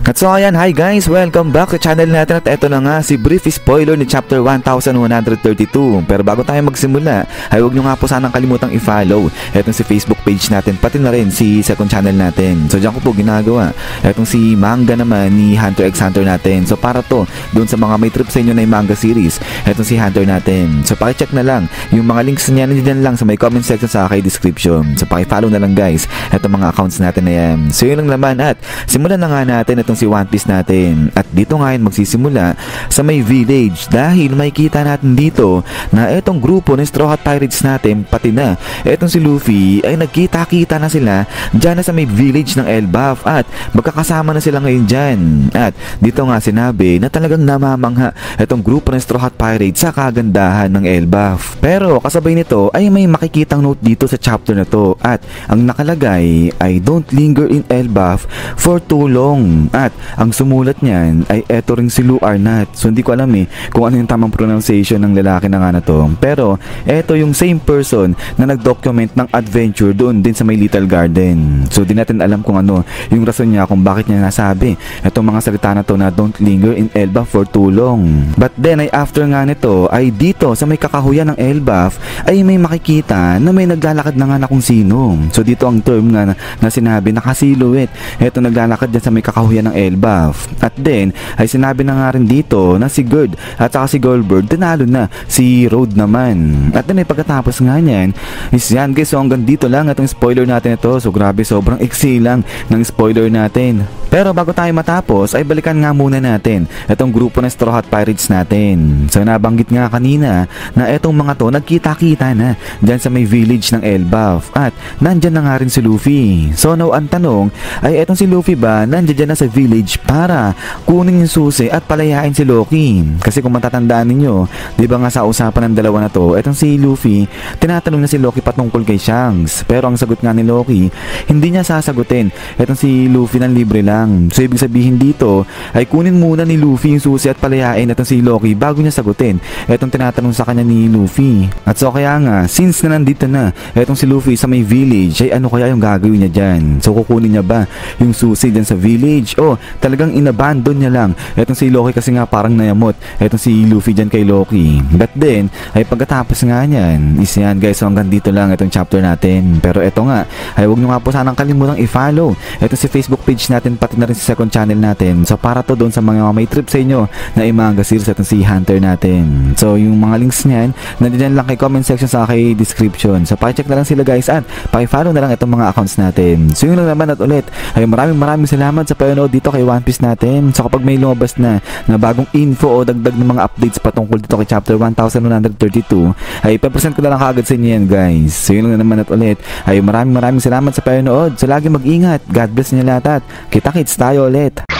At so ayan, hi guys! Welcome back sa channel natin at eto na nga si brief spoiler ni chapter 1132. Pero bago tayo magsimula, ay huwag nyo nga po sanang kalimutang i-follow etong si Facebook page natin, pati na rin si second channel natin. So dyan ko po ginagawa etong si manga naman ni Hunter x Hunter natin. So para to, doon sa mga may trip sa inyo na yung manga series, etong si Hunter natin. So pakicheck na lang yung mga links niya, nandiyan lang sa may comment section sa aking description. So pakifollow na lang guys etong mga accounts natin na yan. So yun lang naman at simulan na nga natin itong si One Piece natin. At dito ngayon magsisimula sa may village dahil makikita natin dito na etong grupo ng Straw Hat Pirates natin, pati na etong si Luffy ay nagkita-kita na sila dyan na sa may village ng Elbaf at magkakasama na sila ngayon dyan. At dito nga sinabi na talagang namamangha etong grupo ng Straw Hat Pirates sa kagandahan ng Elbaf. Pero kasabay nito ay may makikitang note dito sa chapter na to at ang nakalagay ay don't linger in Elbaf for too long. At ang sumulat niyan ay eto ring si Lou Arnott. So hindi ko alam kung ano yung tamang pronunciation ng lalaki na nga na to. Pero eto yung same person na nag-document ng adventure doon din sa may Little Garden. So di natin alam kung ano yung rason niya kung bakit niya nasabi etong mga salita na to na don't linger in Elbaf for too long. But then ay after nga nito ay dito sa may kakahuyan ng Elbaf ay may makikita na may naglalakad na nga na kung sino. So dito ang term nga na sinabi naka-silhouette. Eto naglalakad dyan sa may kakahuyan ng Elbaf. At then ay sinabi na nga rin dito na si Gerd at saka si Goldberg tinalo na si Road naman. At then ay pagkatapos nga niyan is yan guys, so hanggang dito lang itong spoiler natin ito. So grabe, sobrang iksi lang ng spoiler natin. Pero bago tayo matapos ay balikan nga muna natin itong grupo ng Straw Hat Pirates natin. So nabanggit nga kanina na itong mga to nagkita-kita na dyan sa may village ng Elbaf at nandyan na nga rin si Luffy. So now ang tanong ay etong si Luffy ba nandyan dyan na sa village para kunin yung susi at palayain si Loki? Kasi kung matatandaan ninyo, di ba nga sa usapan ng dalawa na to, etong si Luffy tinatanong na si Loki patungkol kay Shanks. Pero ang sagot nga ni Loki, hindi niya sasagutin etong si Luffy ng libre lang. So ibig sabihin dito ay kunin muna ni Luffy yung susi at palayain etong si Loki bago niya sagutin etong tinatanong sa kanya ni Luffy. At so kaya nga, since na nandito na etong si Luffy sa may village, ay ano kaya yung gagawin niya dyan? So kukunin niya ba yung susi dyan sa village o talagang inabandon niya lang etong si Loki kasi nga parang nayamot etong si Luffy dyan kay Loki? But then ay pagkatapos nga niyan is yan guys, so hanggang dito lang itong chapter natin. Pero eto nga ay huwag nyo nga po sanang kalimutang i-follow etong si Facebook page natin, pati na rin si second channel natin. So para to doon sa mga may trip sa inyo na i-manga series etong si Hunter natin. So yung mga links niyan nandiyan lang kay comment section sa aking description. So pakicheck na lang sila guys at pakifollow na lang itong mga accounts natin. So yun lang naman at ulit ay maraming salamat sa panonood dito kay One Piece natin. So kapag may lumabas na bagong info o dagdag ng mga updates patungkol dito kay chapter 1132 ay ipapresent ko na lang kaagad sa inyo yan guys. So yun lang naman at ulit ay maraming salamat sa panonood. So lagi mag-ingat. God bless niyo lahat at kita-kits tayo ulit.